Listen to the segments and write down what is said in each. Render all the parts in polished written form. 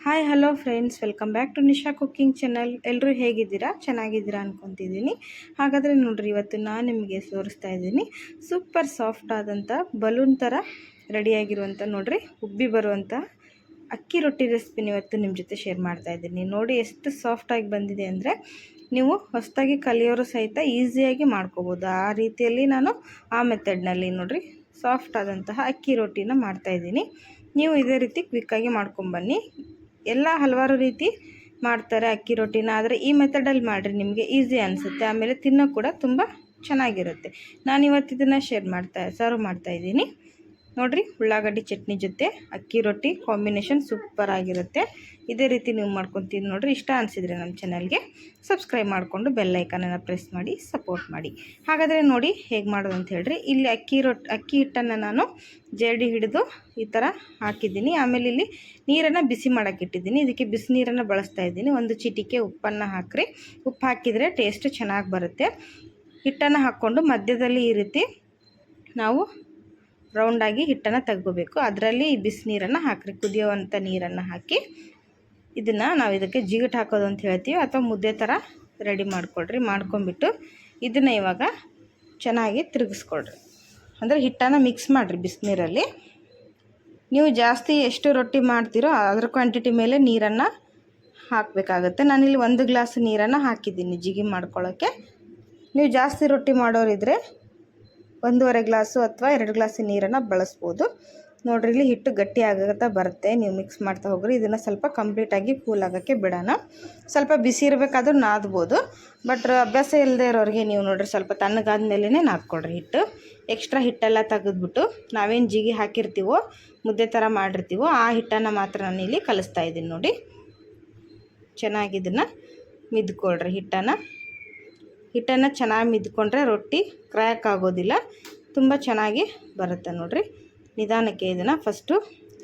Hi hello friends, welcome back to Nisha cooking channel. ಎಲ್ಲರೂ ಹೇಗಿದ್ದೀರಾ? ಚೆನ್ನಾಗಿದ್ದೀರಾ ಅನ್ಕೊತಿದ್ದೀನಿ. ಹಾಗಾದರೆ ನೋಡ್ರಿ, ಇವತ್ತು ನಾನು ನಿಮಗೆ ತೋರಿಸ್ತಾ ಇದ್ದೀನಿ ಸೂಪರ್ ಸಾಫ್ಟ್ ಆದಂಥ ಬಲೂನ್ ಥರ ರೆಡಿಯಾಗಿರುವಂಥ ನೋಡ್ರಿ ಉಬ್ಬಿ ಬರುವಂಥ ಅಕ್ಕಿ ರೊಟ್ಟಿ ರೆಸಿಪಿನ ಇವತ್ತು ನಿಮ್ಮ ಜೊತೆ ಶೇರ್ ಮಾಡ್ತಾ ಇದ್ದೀನಿ. ನೋಡಿ ಎಷ್ಟು ಸಾಫ್ಟಾಗಿ ಬಂದಿದೆ ಅಂದರೆ ನೀವು ಹೊಸದಾಗಿ ಕಲಿಯೋರು ಸಹಿತ ಈಸಿಯಾಗಿ ಮಾಡ್ಕೋಬೋದು. ಆ ರೀತಿಯಲ್ಲಿ ನಾನು ಆ ಮೆಥಡ್ನಲ್ಲಿ ನೋಡ್ರಿ ಸಾಫ್ಟ್ ಆದಂತಹ ಅಕ್ಕಿ ರೊಟ್ಟಿನ ಮಾಡ್ತಾಯಿದ್ದೀನಿ. ನೀವು ಇದೇ ರೀತಿ ಕ್ವಿಕ್ಕಾಗಿ ಮಾಡ್ಕೊಂಬನ್ನಿ. ಎಲ್ಲ ಹಲವಾರು ರೀತಿ ಮಾಡ್ತಾರೆ ಅಕ್ಕಿ ರೊಟ್ಟಿನ, ಆದರೆ ಈ ಮೆಥಡಲ್ಲಿ ಮಾಡಿರಿ, ನಿಮಗೆ ಈಸಿ ಅನಿಸುತ್ತೆ. ಆಮೇಲೆ ತಿನ್ನೋ ಕೂಡ ತುಂಬ ಚೆನ್ನಾಗಿರುತ್ತೆ. ನಾನಿವತ್ತು ಇದನ್ನು ಸರ್ವ್ ಮಾಡ್ತಾಯಿದ್ದೀನಿ. ನೋಡಿರಿ, ಉಳ್ಳಾಗಡ್ಡಿ ಚಟ್ನಿ ಜೊತೆ ಅಕ್ಕಿ ರೊಟ್ಟಿ ಕಾಂಬಿನೇಷನ್ ಸೂಪರ್ ಆಗಿರುತ್ತೆ. ಇದೇ ರೀತಿ ನೀವು ಮಾಡ್ಕೊತೀನಿ ನೋಡಿರಿ. ಇಷ್ಟ ಅನಿಸಿದರೆ ನಮ್ಮ ಚಾನಲ್ಗೆ ಸಬ್ಸ್ಕ್ರೈಬ್ ಮಾಡಿಕೊಂಡು ಬೆಲ್ ಐಕಾನನ್ನು ಪ್ರೆಸ್ ಮಾಡಿ ಸಪೋರ್ಟ್ ಮಾಡಿ. ಹಾಗಾದರೆ ನೋಡಿ ಹೇಗೆ ಮಾಡೋದು ಅಂತ ಹೇಳ್ರಿ. ಇಲ್ಲಿ ಅಕ್ಕಿ ಹಿಟ್ಟನ್ನು ನಾನು ಜರಡಿ ಹಿಡಿದು ಈ ಥರ ಹಾಕಿದ್ದೀನಿ. ಆಮೇಲೆ ಇಲ್ಲಿ ನೀರನ್ನು ಬಿಸಿ ಮಾಡೋಕ್ಕೆ ಇಟ್ಟಿದ್ದೀನಿ. ಇದಕ್ಕೆ ಬಿಸಿ ನೀರನ್ನು ಬಳಸ್ತಾ ಇದ್ದೀನಿ. ಒಂದು ಚಿಟಿಕೆ ಉಪ್ಪನ್ನು ಹಾಕ್ರಿ. ಉಪ್ಪು ಹಾಕಿದರೆ ಟೇಸ್ಟ್ ಚೆನ್ನಾಗಿ ಬರುತ್ತೆ. ಹಿಟ್ಟನ್ನು ಹಾಕ್ಕೊಂಡು ಮಧ್ಯದಲ್ಲಿ ಈ ರೀತಿ ನಾವು ರೌಂಡಾಗಿ ಹಿಟ್ಟನ್ನು ತೆಗ್ಕೋಬೇಕು. ಅದರಲ್ಲಿ ಈ ಬಿಸಿ ನೀರನ್ನು ಹಾಕ್ರಿ. ಕುದಿಯುವಂಥ ನೀರನ್ನು ಹಾಕಿ ನಾವು ಇದಕ್ಕೆ ಜಿಗಟ್ ಹಾಕೋದು ಅಂತ ಹೇಳ್ತೀವಿ, ಅಥವಾ ಮುದ್ದೆ ಥರ ರೆಡಿ ಮಾಡ್ಕೊಳ್ರಿ. ಮಾಡ್ಕೊಂಬಿಟ್ಟು ಇದನ್ನು ಇವಾಗ ಚೆನ್ನಾಗಿ ತಿರುಗಿಸ್ಕೊಳ್ರಿ. ಅಂದರೆ ಹಿಟ್ಟನ್ನು ಮಿಕ್ಸ್ ಮಾಡಿರಿ ಬಿಸಿನೀರಲ್ಲಿ. ನೀವು ಜಾಸ್ತಿ ಎಷ್ಟು ರೊಟ್ಟಿ ಮಾಡ್ತೀರೋ ಅದರ ಕ್ವಾಂಟಿಟಿ ಮೇಲೆ ನೀರನ್ನು ಹಾಕಬೇಕಾಗತ್ತೆ. ನಾನಿಲ್ಲಿ 1 ಗ್ಲಾಸ್ ನೀರನ್ನು ಹಾಕಿದ್ದೀನಿ ಜಿಗಿ ಮಾಡ್ಕೊಳ್ಳೋಕ್ಕೆ. ನೀವು ಜಾಸ್ತಿ ರೊಟ್ಟಿ ಮಾಡೋರಿದ್ದರೆ 1.5 ಗ್ಲಾಸು ಅಥವಾ 2 ಗ್ಲಾಸ್ ನೀರನ್ನು ಬಳಸ್ಬೋದು. ನೋಡ್ರಿ, ಇಲ್ಲಿ ಹಿಟ್ಟು ಗಟ್ಟಿ ಆಗುತ್ತಾ ಬರುತ್ತೆ. ನೀವು ಮಿಕ್ಸ್ ಮಾಡ್ತಾ ಹೋಗ್ರಿ. ಇದನ್ನು ಸ್ವಲ್ಪ ಕಂಪ್ಲೀಟಾಗಿ ಕೂಲ್ ಆಗೋಕ್ಕೆ ಬಿಡೋಣ. ಸ್ವಲ್ಪ ಬಿಸಿ ಇರಬೇಕಾದ್ರೂ ನಾದ್ಬೋದು, ಬಟ್ ಅಭ್ಯಾಸ ಇಲ್ಲದೆ ಇರೋರಿಗೆ ನೀವು ನೋಡ್ರಿ ಸ್ವಲ್ಪ ತಣ್ಣಗಾದ ಮೇಲೇ ನಾದ್ಕೊಳ್ರಿ ಹಿಟ್ಟು. ಎಕ್ಸ್ಟ್ರಾ ಹಿಟ್ಟೆಲ್ಲ ತೆಗೆದ್ಬಿಟ್ಟು ನಾವೇನು ಜಿಗಿ ಹಾಕಿರ್ತೀವೋ ಮುದ್ದೆ ಥರ ಮಾಡಿರ್ತೀವೋ ಆ ಹಿಟ್ಟನ್ನು ಮಾತ್ರ ನಾನು ಇಲ್ಲಿ ಕಲಿಸ್ತಾ ಇದ್ದೀನಿ. ನೋಡಿ, ಚೆನ್ನಾಗಿ ಇದನ್ನು ಮಿದ್ಕೊಳ್ರಿ. ಹಿಟ್ಟನ್ನು ಚೆನ್ನಾಗಿ ಮಿದ್ಕೊಂಡ್ರೆ ರೊಟ್ಟಿ ಕ್ರ್ಯಾಕ್ ಆಗೋದಿಲ್ಲ, ತುಂಬ ಚೆನ್ನಾಗಿ ಬರುತ್ತೆ. ನೋಡಿರಿ, ನಿಧಾನಕ್ಕೆ ಇದನ್ನು ಫಸ್ಟು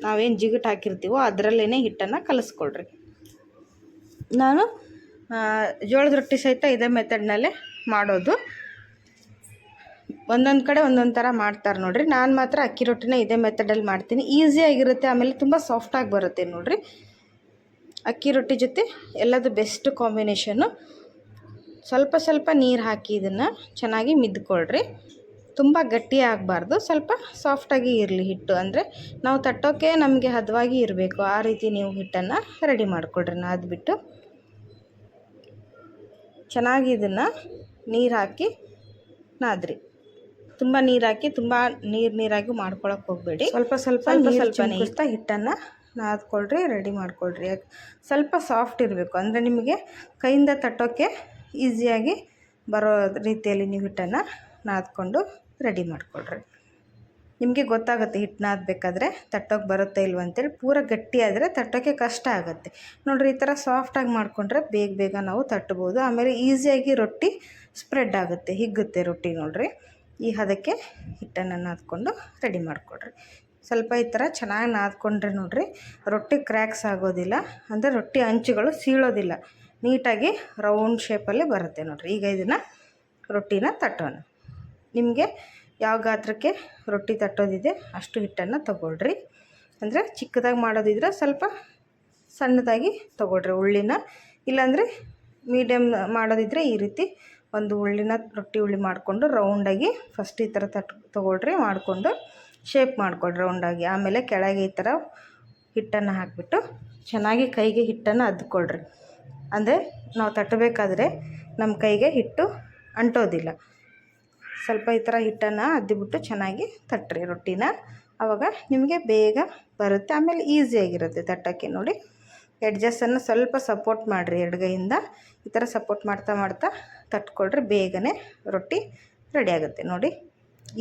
ನಾವೇನು ಜಿಗಟ್ ಹಾಕಿರ್ತೀವೋ ಅದರಲ್ಲೇ ಹಿಟ್ಟನ್ನು ಕಲಿಸ್ಕೊಳ್ರಿ. ನಾನು ಜೋಳದ ರೊಟ್ಟಿ ಸಹಿತ ಇದೇ ಮೆಥಡ್ನಲ್ಲೇ ಮಾಡೋದು. ಒಂದೊಂದು ಕಡೆ ಒಂದೊಂದು ಥರ ಮಾಡ್ತಾರೆ ನೋಡಿರಿ. ನಾನು ಮಾತ್ರ ಅಕ್ಕಿ ರೊಟ್ಟಿನ ಇದೇ ಮೆಥಡಲ್ಲಿ ಮಾಡ್ತೀನಿ. ಈಸಿಯಾಗಿರುತ್ತೆ, ಆಮೇಲೆ ತುಂಬ ಸಾಫ್ಟಾಗಿ ಬರುತ್ತೆ. ನೋಡಿರಿ, ಅಕ್ಕಿ ರೊಟ್ಟಿ ಜೊತೆ ಎಲ್ಲದು ಬೆಸ್ಟ್ ಕಾಂಬಿನೇಷನ್ನು. ಸ್ವಲ್ಪ ನೀರು ಹಾಕಿ ಇದನ್ನು ಚೆನ್ನಾಗಿ ಮಿದ್ಕೊಳ್ರಿ. ತುಂಬ ಗಟ್ಟಿ ಆಗಬಾರ್ದು, ಸ್ವಲ್ಪ ಸಾಫ್ಟಾಗಿ ಇರಲಿ ಹಿಟ್ಟು. ಅಂದರೆ ನಾವು ತಟ್ಟೋಕ್ಕೆ ನಮಗೆ ಹದವಾಗಿ ಇರಬೇಕು, ಆ ರೀತಿ ನೀವು ಹಿಟ್ಟನ್ನು ರೆಡಿ ಮಾಡಿಕೊಡ್ರಿ. ನಾದ್ಬಿಟ್ಟು ಚೆನ್ನಾಗಿ ಇದನ್ನು ನೀರು ಹಾಕಿ ನಾದ್ರಿ. ತುಂಬ ನೀರು ಹಾಕಿ ತುಂಬ ನೀರಾಗಿ ಮಾಡ್ಕೊಳಕ್ಕೆ ಹೋಗಬೇಡಿ. ಸ್ವಲ್ಪ ಹಿಟ್ಟನ್ನು ನಾದ್ಕೊಳ್ರಿ, ರೆಡಿ ಮಾಡ್ಕೊಳ್ರಿ. ಸ್ವಲ್ಪ ಸಾಫ್ಟ್ ಇರಬೇಕು, ಅಂದರೆ ನಿಮಗೆ ಕೈಯಿಂದ ತಟ್ಟೋಕ್ಕೆ ಈಸಿಯಾಗಿ ಬರೋ ರೀತಿಯಲ್ಲಿ ನೀವು ಹಿಟ್ಟನ್ನು ನಾದ್ಕೊಂಡು ರೆಡಿ ಮಾಡಿಕೊಡ್ರಿ. ನಿಮಗೆ ಗೊತ್ತಾಗುತ್ತೆ ಹಿಟ್ಟು ನಾದಬೇಕಾದ್ರೆ ತಟ್ಟೋಕ್ಕೆ ಬರುತ್ತೆ ಇಲ್ವ ಅಂತೇಳಿ. ಪೂರ ಗಟ್ಟಿ ಆದರೆ ತಟ್ಟೋಕ್ಕೆ ಕಷ್ಟ ಆಗುತ್ತೆ. ನೋಡಿರಿ, ಈ ಥರ ಸಾಫ್ಟಾಗಿ ಮಾಡಿಕೊಂಡ್ರೆ ಬೇಗ ನಾವು ತಟ್ಬೋದು. ಆಮೇಲೆ ಈಸಿಯಾಗಿ ರೊಟ್ಟಿ ಸ್ಪ್ರೆಡ್ ಆಗುತ್ತೆ, ಹಿಗ್ಗುತ್ತೆ ರೊಟ್ಟಿ. ನೋಡಿರಿ, ಈ ಹದಕ್ಕೆ ಹಿಟ್ಟನ್ನು ನಾದ್ಕೊಂಡು ರೆಡಿ ಮಾಡಿಕೊಡ್ರಿ. ಸ್ವಲ್ಪ ಈ ಥರ ಚೆನ್ನಾಗಿ ನಾದ್ಕೊಂಡ್ರೆ ನೋಡಿರಿ ರೊಟ್ಟಿ ಕ್ರ್ಯಾಕ್ಸ್ ಆಗೋದಿಲ್ಲ, ಅಂದರೆ ರೊಟ್ಟಿ ಅಂಚುಗಳು ಸೀಳೋದಿಲ್ಲ, ನೀಟಾಗಿ ರೌಂಡ್ ಶೇಪಲ್ಲಿ ಬರುತ್ತೆ. ನೋಡಿರಿ, ಈಗ ಇದನ್ನು ರೊಟ್ಟಿನ ತಟ್ಟೋಣ. ನಿಮಗೆ ಯಾವ ಗಾತ್ರಕ್ಕೆ ರೊಟ್ಟಿ ತಟ್ಟೋದಿದೆ ಅಷ್ಟು ಹಿಟ್ಟನ್ನು ತೊಗೊಳ್ರಿ. ಅಂದರೆ ಚಿಕ್ಕದಾಗಿ ಮಾಡೋದಿದ್ರೆ ಸ್ವಲ್ಪ ಸಣ್ಣದಾಗಿ ತೊಗೊಳ್ರಿ ಉಳ್ಳಿನ. ಇಲ್ಲಾಂದರೆ ಮೀಡಿಯಮ್ ಮಾಡೋದಿದ್ರೆ ಈ ರೀತಿ ಒಂದು ರೊಟ್ಟಿ ಉಳ್ಳಿ ಮಾಡಿಕೊಂಡು ರೌಂಡಾಗಿ ಫಸ್ಟ್ ಈ ಥರ ತೊಗೊಳ್ರಿ. ಮಾಡಿಕೊಂಡು ಶೇಪ್ ಮಾಡಿಕೊಡ್ರಿ ರೌಂಡಾಗಿ. ಆಮೇಲೆ ಕೆಳಗೆ ಈ ಥರ ಹಿಟ್ಟನ್ನು ಹಾಕಿಬಿಟ್ಟು ಚೆನ್ನಾಗಿ ಕೈಗೆ ಹಿಟ್ಟನ್ನು ಅದ್ಕೊಳ್ರಿ. ಅಂದರೆ ನಾವು ತಟ್ಟಬೇಕಾದ್ರೆ ನಮ್ಮ ಕೈಗೆ ಹಿಟ್ಟು ಅಂಟೋದಿಲ್ಲ. ಸ್ವಲ್ಪ ಈ ಥರ ಹಿಟ್ಟನ್ನು ಅದ್ದಿಬಿಟ್ಟು ಚೆನ್ನಾಗಿ ತಟ್ಟಿರಿ ರೊಟ್ಟಿನ. ಆವಾಗ ನಿಮಗೆ ಬೇಗ ಬರುತ್ತೆ, ಆಮೇಲೆ ಈಸಿಯಾಗಿರುತ್ತೆ ತಟ್ಟೋಕ್ಕೆ. ನೋಡಿ, ಎಡ್ಜಸ್ಸನ್ನು ಸ್ವಲ್ಪ ಸಪೋರ್ಟ್ ಮಾಡಿರಿ ಎಡಗೈಯಿಂದ. ಈ ಥರ ಸಪೋರ್ಟ್ ಮಾಡ್ತಾ ತಟ್ಕೊಳ್ರಿ. ಬೇಗನೆ ರೊಟ್ಟಿ ರೆಡಿ ಆಗುತ್ತೆ. ನೋಡಿ,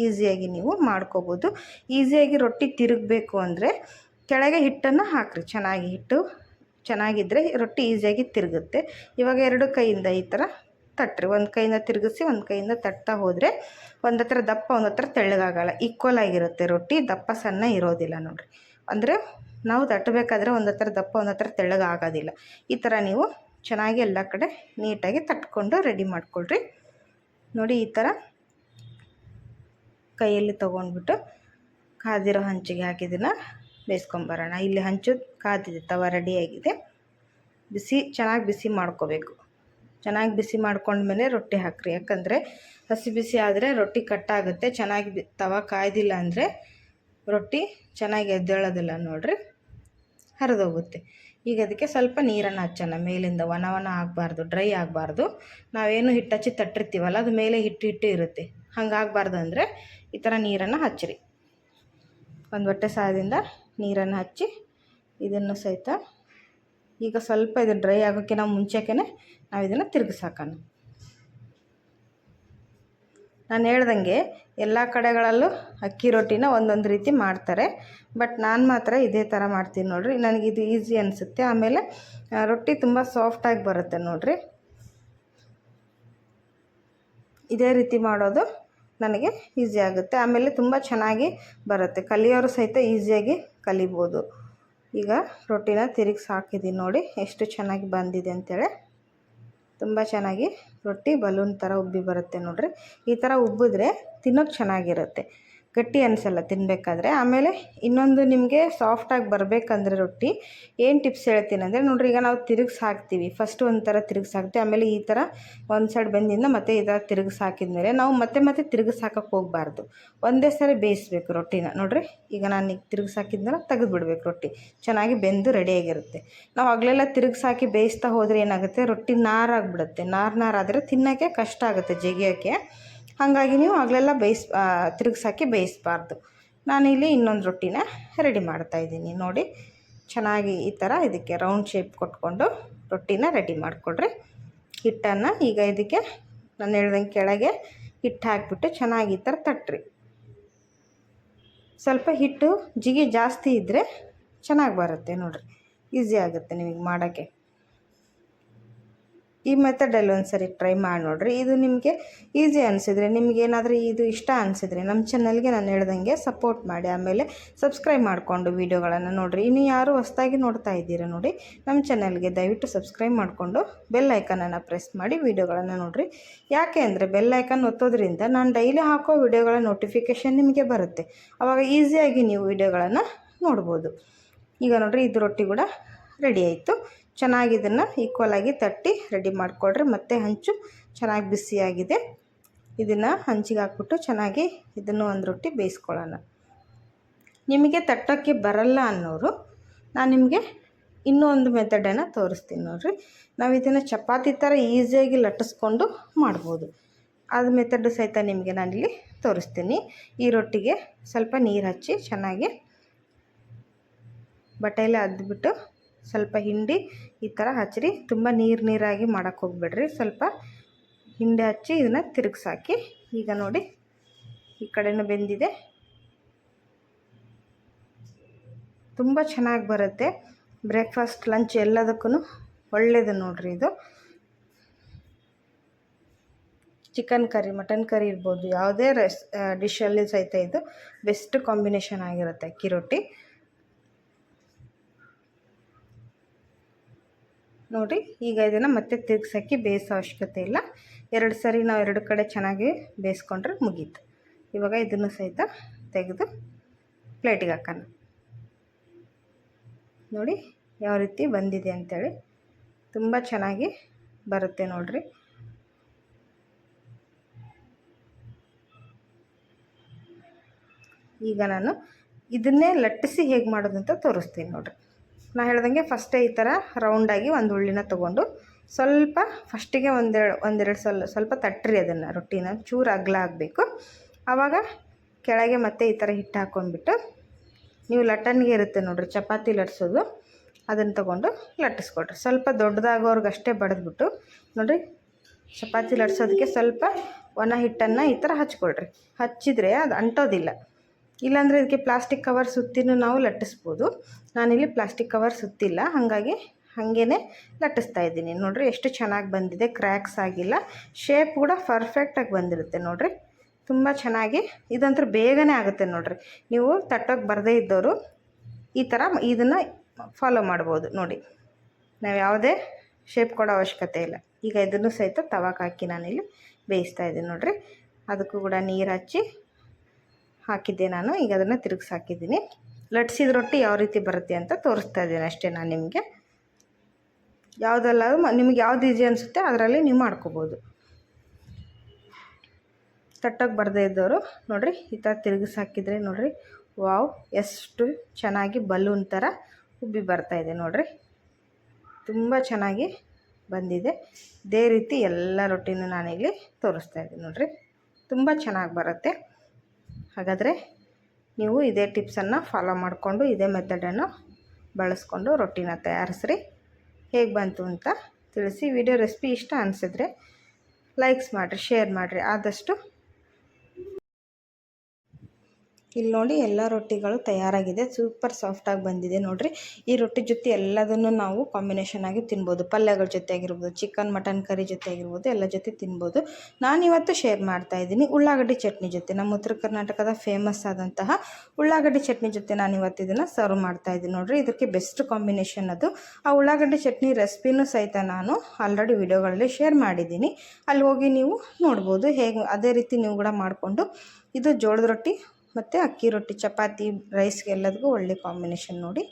ಈಸಿಯಾಗಿ ನೀವು ಮಾಡ್ಕೋಬೋದು. ಈಸಿಯಾಗಿ ರೊಟ್ಟಿ ತಿರುಗಬೇಕು ಅಂದರೆ ಕೆಳಗೆ ಹಿಟ್ಟನ್ನು ಹಾಕಿರಿ. ಹಿಟ್ಟು ಚೆನ್ನಾಗಿದ್ದರೆ ರೊಟ್ಟಿ ಈಸಿಯಾಗಿ ತಿರುಗುತ್ತೆ. ಇವಾಗ 2 ಕೈಯಿಂದ ಈ ಥರ ತಟ್ಟಿರಿ. ಒಂದು ಕೈಯಿಂದ ತಿರುಗಿಸಿ ಒಂದು ಕೈಯಿಂದ ತಟ್ತಾ ಹೋದರೆ ಒಂದು ಹತ್ರ ದಪ್ಪ ಒಂದು ಹತ್ರ ತೆಳ್ಳಗಾಗಲ್ಲ, ಈಕ್ವಲ್ ಆಗಿರುತ್ತೆ ರೊಟ್ಟಿ. ದಪ್ಪ ಸಣ್ಣ ಇರೋದಿಲ್ಲ ನೋಡಿರಿ. ಅಂದರೆ ನಾವು ತಟ್ಟಬೇಕಾದ್ರೆ ಒಂದು ಹತ್ರ ದಪ್ಪ ಒಂದು ಹತ್ರ ತೆಳ್ಳಗಾಗೋದಿಲ್ಲ. ಈ ಥರ ನೀವು ಚೆನ್ನಾಗಿ ಎಲ್ಲ ಕಡೆ ನೀಟಾಗಿ ತಟ್ಕೊಂಡು ರೆಡಿ ಮಾಡಿಕೊಳ್ರಿ. ನೋಡಿ, ಈ ಥರ ಕೈಯಲ್ಲಿ ತೊಗೊಂಡ್ಬಿಟ್ಟು ಕಾದಿರೋ ಹಂಚಿಗೆ ಹಾಕಿದ್ದನ್ನು ಬೇಯಿಸ್ಕೊಂಬರೋಣ. ಇಲ್ಲಿ ಹಂಚು ಕಾದಿದೆ, ತವ ರೆಡಿಯಾಗಿದೆ. ಚೆನ್ನಾಗಿ ಬಿಸಿ ಮಾಡ್ಕೋಬೇಕು. ಚೆನ್ನಾಗಿ ಬಿಸಿ ಮಾಡ್ಕೊಂಡ್ಮೇಲೆ ರೊಟ್ಟಿ ಹಾಕ್ರಿ, ಯಾಕಂದರೆ ಹಸಿ ಬಿಸಿ ಆದರೆ ರೊಟ್ಟಿ ಕಟ್ಟಾಗುತ್ತೆ. ಚೆನ್ನಾಗಿ ತವ ಕಾಯ್ದಿಲ್ಲ ಅಂದರೆ ರೊಟ್ಟಿ ಚೆನ್ನಾಗಿ ಎದ್ದೇಳೋದಿಲ್ಲ ನೋಡಿರಿ, ಹರಿದೋಗುತ್ತೆ. ಈಗ ಅದಕ್ಕೆ ಸ್ವಲ್ಪ ನೀರನ್ನು ಹಚ್ಚೋಣ ಮೇಲಿಂದ. ಒಣ ಆಗಬಾರ್ದು, ಡ್ರೈ ಆಗಬಾರ್ದು. ನಾವೇನು ಹಿಟ್ಟು ಹಚ್ಚಿ ತಟ್ಟಿರ್ತೀವಲ್ಲ ಅದು ಮೇಲೆ ಹಿಟ್ಟು ಇರುತ್ತೆ, ಹಂಗಾಗಬಾರ್ದು. ಅಂದರೆ ಈ ಥರ ನೀರನ್ನು ಹಚ್ಚಿರಿ. ಒಂದು ಹೊಟ್ಟೆ ಸಹಾಯದಿಂದ ನೀರನ್ನು ಹಚ್ಚಿ ಇದನ್ನು ಸಹಿತ ಈಗ ಸ್ವಲ್ಪ ಇದು ಡ್ರೈ ಆಗೋಕ್ಕೆ ನಾವು ಮುಂಚೆನೇ ನಾವು ಇದನ್ನು ತಿರುಗಿಸಾಕೋಣ. ನಾನು ಹೇಳ್ದಂಗೆ ಎಲ್ಲ ಕಡೆಗಳಲ್ಲೂ ಅಕ್ಕಿ ರೊಟ್ಟಿನ ಒಂದೊಂದು ರೀತಿ ಮಾಡ್ತಾರೆ, ಬಟ್ ನಾನು ಮಾತ್ರ ಇದೇ ಥರ ಮಾಡ್ತೀನಿ ನೋಡಿರಿ. ನನಗಿದು ಈಸಿ ಅನಿಸುತ್ತೆ. ಆಮೇಲೆ ರೊಟ್ಟಿ ತುಂಬ ಸಾಫ್ಟಾಗಿ ಬರುತ್ತೆ ನೋಡಿರಿ. ಇದೇ ರೀತಿ ಮಾಡೋದು ನನಗೆ ಈಸಿ ಆಗುತ್ತೆ. ಆಮೇಲೆ ತುಂಬ ಚೆನ್ನಾಗಿ ಬರುತ್ತೆ. ಕಲಿಯೋರು ಸಹಿತ ಈಸಿಯಾಗಿ ಕಲಿಬೋದು. ಈಗ ರೊಟ್ಟಿನ ತಿರುಗಿಸಿ ಹಾಕಿದ್ದೀನಿ ನೋಡಿ, ಎಷ್ಟು ಚೆನ್ನಾಗಿ ಬಂದಿದೆ ಅಂತೇಳಿ. ತುಂಬ ಚೆನ್ನಾಗಿ ರೊಟ್ಟಿ ಬಲೂನ್ ಥರ ಉಬ್ಬಿ ಬರುತ್ತೆ ನೋಡಿರಿ. ಈ ಥರ ಉಬ್ಬಿದ್ರೆ ತಿನ್ನೋಕ್ಕೆ ಚೆನ್ನಾಗಿರುತ್ತೆ, ಗಟ್ಟಿ ಅನಿಸಲ್ಲ ತಿನ್ನಬೇಕಾದ್ರೆ. ಆಮೇಲೆ ಇನ್ನೊಂದು ನಿಮಗೆ ಸಾಫ್ಟಾಗಿ ಬರಬೇಕಂದ್ರೆ ರೊಟ್ಟಿ ಏನು ಟಿಪ್ಸ್ ಹೇಳ್ತೀನಿ ಅಂದರೆ ನೋಡಿರಿ, ಈಗ ನಾವು ತಿರುಗಿಸಿ ಹಾಕ್ತೀವಿ. ಫಸ್ಟು ಒಂಥರ ತಿರುಗಿಸಿ ಹಾಕ್ತೀವಿ, ಆಮೇಲೆ ಈ ಥರ ಒಂದು ಸೈಡ್ ಬೆಂದಿಂದ ಮತ್ತೆ ಈ ಥರ ತಿರುಗಿಸಿ ಹಾಕಿದ್ಮೇಲೆ ನಾವು ಮತ್ತೆ ತಿರುಗಿಸಿ ಹಾಕೋಕ್ಕೆ ಹೋಗಬಾರ್ದು. ಒಂದೇ ಸರಿ ಬೇಯಿಸ್ಬೇಕು ರೊಟ್ಟಿನ. ನೋಡಿರಿ, ಈಗ ನಾನು ಈಗ ತಿರುಗಿಸಿ ಹಾಕಿದ್ಮೇಲೆ ತೆಗೆದುಬಿಡ್ಬೇಕು. ರೊಟ್ಟಿ ಚೆನ್ನಾಗಿ ಬೆಂದು ರೆಡಿಯಾಗಿರುತ್ತೆ. ನಾವು ಆಗಲೆಲ್ಲ ತಿರುಗಿಸಿ ಹಾಕಿ ಬೇಯಿಸ್ತಾ ಹೋದರೆ ಏನಾಗುತ್ತೆ, ರೊಟ್ಟಿ ನಾರಾಗಿಬಿಡುತ್ತೆ. ನಾರಾದರೆ ತಿನ್ನೋಕ್ಕೆ ಕಷ್ಟ ಆಗುತ್ತೆ, ಜಗಿಯೋಕ್ಕೆ. ಹಾಗಾಗಿ ನೀವು ಆಗಲೆಲ್ಲ ತಿರುಗಿಸಾಕಿ ಬೇಯಿಸಬಾರ್ದು. ನಾನಿಲ್ಲಿ ಇನ್ನೊಂದು ರೊಟ್ಟಿನ ರೆಡಿ ಮಾಡ್ತಾಯಿದ್ದೀನಿ ನೋಡಿ. ಚೆನ್ನಾಗಿ ಈ ಥರ ಇದಕ್ಕೆ ರೌಂಡ್ ಶೇಪ್ ಕೊಟ್ಕೊಂಡು ರೊಟ್ಟಿನ ರೆಡಿ ಮಾಡಿಕೊಡ್ರಿ. ಹಿಟ್ಟನ್ನು ಈಗ ಇದಕ್ಕೆ ನಾನು ಹೇಳ್ದಂಗೆ ಕೆಳಗೆ ಹಿಟ್ಟು ಹಾಕಿಬಿಟ್ಟು ಚೆನ್ನಾಗಿ ಈ ಥರ ತಟ್ಟ್ರಿ. ಸ್ವಲ್ಪ ಹಿಟ್ಟು ಜಿಗಿ ಜಾಸ್ತಿ ಇದ್ದರೆ ಚೆನ್ನಾಗಿ ಬರುತ್ತೆ ನೋಡಿರಿ, ಈಸಿ ಆಗುತ್ತೆ ನಿಮಗೆ ಮಾಡೋಕ್ಕೆ. ಈ ಮೆಥಡಲ್ಲಿ ಒಂದು ಸರಿ ಟ್ರೈ ಮಾಡಿ ನೋಡಿರಿ. ಇದು ನಿಮಗೆ ಈಸಿ ಅನಿಸಿದರೆ, ನಿಮಗೇನಾದರೂ ಇದು ಇಷ್ಟ ಅನಿಸಿದರೆ ನಮ್ಮ ಚಾನಲ್ಗೆ ನಾನು ಹೇಳ್ದಂಗೆ ಸಪೋರ್ಟ್ ಮಾಡಿ. ಆಮೇಲೆ ಸಬ್ಸ್ಕ್ರೈಬ್ ಮಾಡಿಕೊಂಡು ವೀಡಿಯೋಗಳನ್ನು ನೋಡಿರಿ. ಇನ್ನು ಯಾರು ಹೊಸದಾಗಿ ನೋಡ್ತಾ ಇದ್ದೀರಾ ನೋಡಿ, ನಮ್ಮ ಚಾನಲ್ಗೆ ದಯವಿಟ್ಟು ಸಬ್ಸ್ಕ್ರೈಬ್ ಮಾಡಿಕೊಂಡು ಬೆಲ್ ಐಕನನ್ನು ಪ್ರೆಸ್ ಮಾಡಿ ವೀಡಿಯೋಗಳನ್ನು ನೋಡಿರಿ. ಯಾಕೆ ಅಂದರೆ ಬೆಲ್ ಐಕನ್ ಒತ್ತೋದ್ರಿಂದ ನಾನು ಡೈಲಿ ಹಾಕೋ ವೀಡಿಯೋಗಳ ನೋಟಿಫಿಕೇಷನ್ ನಿಮಗೆ ಬರುತ್ತೆ. ಆವಾಗ ಈಸಿಯಾಗಿ ನೀವು ವೀಡಿಯೋಗಳನ್ನು ನೋಡ್ಬೋದು. ಈಗ ನೋಡಿರಿ, ಇದು ರೊಟ್ಟಿ ಕೂಡ ರೆಡಿ ಆಯಿತು. ಚೆನ್ನಾಗಿ ಇದನ್ನು ಈಕ್ವಲಾಗಿ ತಟ್ಟಿ ರೆಡಿ ಮಾಡಿಕೊಡ್ರಿ. ಮತ್ತು ಹಂಚು ಚೆನ್ನಾಗಿ ಬಿಸಿಯಾಗಿದೆ. ಇದನ್ನು ಹಂಚಿಗೆ ಹಾಕ್ಬಿಟ್ಟು ಚೆನ್ನಾಗಿ ಇದನ್ನು ಒಂದು ರೊಟ್ಟಿ ಬೇಯಿಸ್ಕೊಳ್ಳೋಣ. ನಿಮಗೆ ತಟ್ಟೋಕ್ಕೆ ಬರಲ್ಲ ಅನ್ನೋರು ನಾನು ನಿಮಗೆ ಇನ್ನೂ ಒಂದು ಮೆಥಡನ್ನು ತೋರಿಸ್ತೀನಿ ನೋಡಿರಿ. ನಾವು ಇದನ್ನು ಚಪಾತಿ ಥರ ಈಸಿಯಾಗಿ ಲಟ್ಟಿಸ್ಕೊಂಡು ಮಾಡ್ಬೋದು. ಅದು ಮೆಥಡ್ ಸಹಿತ ನಿಮಗೆ ನಾನಿಲ್ಲಿ ತೋರಿಸ್ತೀನಿ. ಈ ರೊಟ್ಟಿಗೆ ಸ್ವಲ್ಪ ನೀರು ಹಚ್ಚಿ ಚೆನ್ನಾಗಿ ಬಟ್ಟೆಯಲ್ಲೇ ಅದ್ಬಿಟ್ಟು ಸ್ವಲ್ಪ ಹಿಂಡಿ ಈ ಥರ ಹಚ್ಚಿರಿ. ತುಂಬ ನೀರಾಗಿ ಮಾಡೋಕ್ಕೆ ಹೋಗ್ಬೇಡ್ರಿ. ಸ್ವಲ್ಪ ಹಿಂಡಿ ಹಚ್ಚಿ ಇದನ್ನು ತಿರುಗಿಸಾಕಿ. ಈಗ ನೋಡಿ, ಈ ಕಡೆನೂ ಬೆಂದಿದೆ. ತುಂಬ ಚೆನ್ನಾಗಿ ಬರುತ್ತೆ. ಬ್ರೇಕ್ಫಾಸ್ಟ್, ಲಂಚ್ ಎಲ್ಲದಕ್ಕೂ ಒಳ್ಳೆಯದು ನೋಡಿರಿ. ಇದು ಚಿಕನ್ ಕರಿ, ಮಟನ್ ಕರಿ ಇರ್ಬೋದು, ಯಾವುದೇ ಡಿಶಲ್ಲಿ ಸಹಿತ ಇದು ಬೆಸ್ಟ್ ಕಾಂಬಿನೇಷನ್ ಆಗಿರುತ್ತೆ ಅಕ್ಕಿ ರೊಟ್ಟಿ ನೋಡಿ. ಈಗ ಇದನ್ನು ಮತ್ತೆ ತಿರುಗಿಸಾಕಿ ಬೇಯಿಸೋ ಅವಶ್ಯಕತೆ ಇಲ್ಲ. 2 ಸರಿ ನಾವು 2 ಕಡೆ ಚೆನ್ನಾಗಿ ಬೇಯಿಸ್ಕೊಂಡ್ರೆ ಮುಗೀತು. ಇವಾಗ ಇದನ್ನು ಸಹಿತ ತೆಗೆದು ಪ್ಲೇಟಿಗೆ ಹಾಕೋಣ. ನೋಡಿ ಯಾವ ರೀತಿ ಬಂದಿದೆ ಅಂಥೇಳಿ. ತುಂಬ ಚೆನ್ನಾಗಿ ಬರುತ್ತೆ ನೋಡಿರಿ. ಈಗ ನಾನು ಇದನ್ನೇ ಲಟ್ಟಿಸಿ ಹೇಗೆ ಮಾಡೋದು ಅಂತ ತೋರಿಸ್ತೀನಿ ನೋಡಿರಿ. ನಾನು ಹೇಳ್ದಂಗೆ ಫಸ್ಟೇ ಈ ಥರ ರೌಂಡಾಗಿ ಒಂದು ಉಳ್ಳಿನ ತೊಗೊಂಡು ಸ್ವಲ್ಪ ಫಸ್ಟಿಗೆ ಒಂದೆರಡು ಸ್ವಲ್ಪ ತಟ್ಟ್ರಿ ಅದನ್ನು. ರೊಟ್ಟಿನ ಚೂರು ಅಗಲ ಆಗಬೇಕು. ಆವಾಗ ಕೆಳಗೆ ಮತ್ತೆ ಈ ಥರ ಹಿಟ್ಟು ಹಾಕ್ಕೊಂಡ್ಬಿಟ್ಟು, ನೀವು ಲಟ್ಟಣಿಗೆ ಇರುತ್ತೆ ನೋಡಿರಿ ಚಪಾತಿ ಲಟ್ಸೋದು, ಅದನ್ನು ತೊಗೊಂಡು ಲಟ್ಟಿಸ್ಕೊಡ್ರಿ. ಸ್ವಲ್ಪ ದೊಡ್ಡದಾಗೋರ್ಗೆ ಅಷ್ಟೇ ಬಡಿದ್ಬಿಟ್ಟು ನೋಡಿರಿ, ಚಪಾತಿ ಲಟ್ಸೋದಕ್ಕೆ ಸ್ವಲ್ಪ ಒಣ ಹಿಟ್ಟನ್ನು ಈ ಥರ ಹಚ್ಕೊಳ್ರಿ. ಹಚ್ಚಿದರೆ ಅದು ಅಂಟೋದಿಲ್ಲ. ಇಲ್ಲಾಂದರೆ ಇದಕ್ಕೆ ಪ್ಲಾಸ್ಟಿಕ್ ಕವರ್ ಸುತ್ತಿನೂ ನಾವು ಲಟ್ಟಿಸ್ಬೋದು. ನಾನಿಲ್ಲಿ ಪ್ಲಾಸ್ಟಿಕ್ ಕವರ್ ಸುತ್ತಿಲ್ಲ, ಹಾಗಾಗಿ ಹಾಗೇ ಲಟ್ಟಿಸ್ತಾ ಇದ್ದೀನಿ. ನೋಡಿರಿ ಎಷ್ಟು ಚೆನ್ನಾಗಿ ಬಂದಿದೆ, ಕ್ರ್ಯಾಕ್ಸ್ ಆಗಿಲ್ಲ. ಶೇಪ್ ಕೂಡ ಪರ್ಫೆಕ್ಟಾಗಿ ಬಂದಿರುತ್ತೆ ನೋಡಿರಿ. ತುಂಬ ಚೆನ್ನಾಗಿ ಇದಂತೂ ಬೇಗನೆ ಆಗುತ್ತೆ ನೋಡಿರಿ. ನೀವು ತಟ್ಟೋಕ್ಕೆ ಬರದೇ ಇದ್ದವರು ಈ ಥರ ಇದನ್ನು ಫಾಲೋ ಮಾಡ್ಬೋದು ನೋಡಿ. ನಾವು ಯಾವುದೇ ಶೇಪ್ ಕೊಡೋ ಅವಶ್ಯಕತೆ ಇಲ್ಲ. ಈಗ ಇದನ್ನು ಸಹಿತ ತವಾಕ್ಕೆ ಹಾಕಿ ನಾನಿಲ್ಲಿ ಬೇಯಿಸ್ತಾ ಇದ್ದೀನಿ ನೋಡಿರಿ. ಅದಕ್ಕೂ ಕೂಡ ನೀರು ಹಚ್ಚಿ ಹಾಕಿದ್ದೆ ನಾನು. ಈಗ ಅದನ್ನು ತಿರುಗಿಸಿ ಹಾಕಿದ್ದೀನಿ. ಲಟ್ಸಿದ ರೊಟ್ಟಿ ಯಾವ ರೀತಿ ಬರುತ್ತೆ ಅಂತ ತೋರಿಸ್ತಾ ಇದ್ದೀನಿ ಅಷ್ಟೇ ನಾನು ನಿಮಗೆ. ಯಾವುದೆಲ್ಲ ನಿಮ್ಗೆ ಯಾವ್ದು ಈಸಿ ಅನಿಸುತ್ತೆ ಅದರಲ್ಲಿ ನೀವು ಮಾಡ್ಕೋಬೋದು. ತಟ್ಟಕ್ಕೆ ಬರದೇ ಇದ್ದವರು ನೋಡಿರಿ ಈ ಥರ ತಿರುಗಿಸಿ ಹಾಕಿದರೆ ನೋಡಿರಿ, ವಾವ್ ಎಷ್ಟು ಚೆನ್ನಾಗಿ ಬಲೂನ್ ಥರ ಉಬ್ಬಿ ಬರ್ತಾಯಿದೆ ನೋಡಿರಿ, ತುಂಬ ಚೆನ್ನಾಗಿ ಬಂದಿದೆ. ಇದೇ ರೀತಿ ಎಲ್ಲ ರೊಟ್ಟಿನೂ ನಾನಿಲ್ಲಿ ತೋರಿಸ್ತಾ ಇದ್ದೀನಿ ನೋಡಿರಿ, ತುಂಬ ಚೆನ್ನಾಗಿ ಬರುತ್ತೆ. ಹಾಗಾದರೆ ನೀವು ಇದೇ ಟಿಪ್ಸನ್ನು ಫಾಲೋ ಮಾಡಿಕೊಂಡು ಇದೇ ಮೆಥಡನ್ನು ಬಳಸ್ಕೊಂಡು ರೊಟ್ಟಿನ ತಯಾರಿಸ್ರಿ. ಹೇಗೆ ಬಂತು ಅಂತ ತಿಳಿಸಿ. ವಿಡಿಯೋ ರೆಸಿಪಿ ಇಷ್ಟ ಅನಿಸಿದ್ರೆ ಲೈಕ್ಸ್ ಮಾಡಿರಿ, ಶೇರ್ ಮಾಡಿರಿ ಆದಷ್ಟು. ಇಲ್ಲಿ ನೋಡಿ ಎಲ್ಲ ರೊಟ್ಟಿಗಳು ತಯಾರಾಗಿದೆ, ಸೂಪರ್ ಸಾಫ್ಟಾಗಿ ಬಂದಿದೆ ನೋಡಿರಿ. ಈ ರೊಟ್ಟಿ ಜೊತೆ ಎಲ್ಲದನ್ನು ನಾವು ಕಾಂಬಿನೇಷನ್ ಆಗಿ ತಿನ್ಬೋದು, ಪಲ್ಯಗಳ ಜೊತೆ ಆಗಿರ್ಬೋದು, ಚಿಕನ್ ಮಟನ್ ಕರಿ ಜೊತೆ ಆಗಿರ್ಬೋದು, ಎಲ್ಲ ಜೊತೆ ತಿನ್ಬೋದು. ನಾನಿವತ್ತು ಶೇರ್ ಮಾಡ್ತಾಯಿದ್ದೀನಿ ಉಳ್ಳಾಗಡ್ಡಿ ಚಟ್ನಿ ಜೊತೆ, ನಮ್ಮ ಉತ್ತರ ಕರ್ನಾಟಕದ ಫೇಮಸ್ ಆದಂತಹ ಉಳ್ಳಾಗಡ್ಡಿ ಚಟ್ನಿ ಜೊತೆ ನಾನಿವತ್ತು ಇದನ್ನು ಸರ್ವ್ ಮಾಡ್ತಾಯಿದ್ದೀನಿ ನೋಡಿರಿ. ಇದಕ್ಕೆ ಬೆಸ್ಟ್ ಕಾಂಬಿನೇಷನ್ ಅದು. ಆ ಉಳ್ಳಾಗಡ್ಡಿ ಚಟ್ನಿ ರೆಸಿಪಿನೂ ಸಹಿತ ನಾನು ಆಲ್ರೆಡಿ ವಿಡಿಯೋಗಳಲ್ಲಿ ಶೇರ್ ಮಾಡಿದ್ದೀನಿ, ಅಲ್ಲಿ ಹೋಗಿ ನೀವು ನೋಡ್ಬೋದು. ಹೇಗೆ ಅದೇ ರೀತಿ ನೀವು ಕೂಡ ಮಾಡಿಕೊಂಡು, ಇದು ಜೋಳದ ರೊಟ್ಟಿ ಮತ್ತು ಅಕ್ಕಿ ರೊಟ್ಟಿ, ಚಪಾತಿ, ರೈಸ್ಗೆ ಎಲ್ಲದಕ್ಕೂ ಒಳ್ಳೆ ಕಾಂಬಿನೇಷನ್ ನೋಡಿ.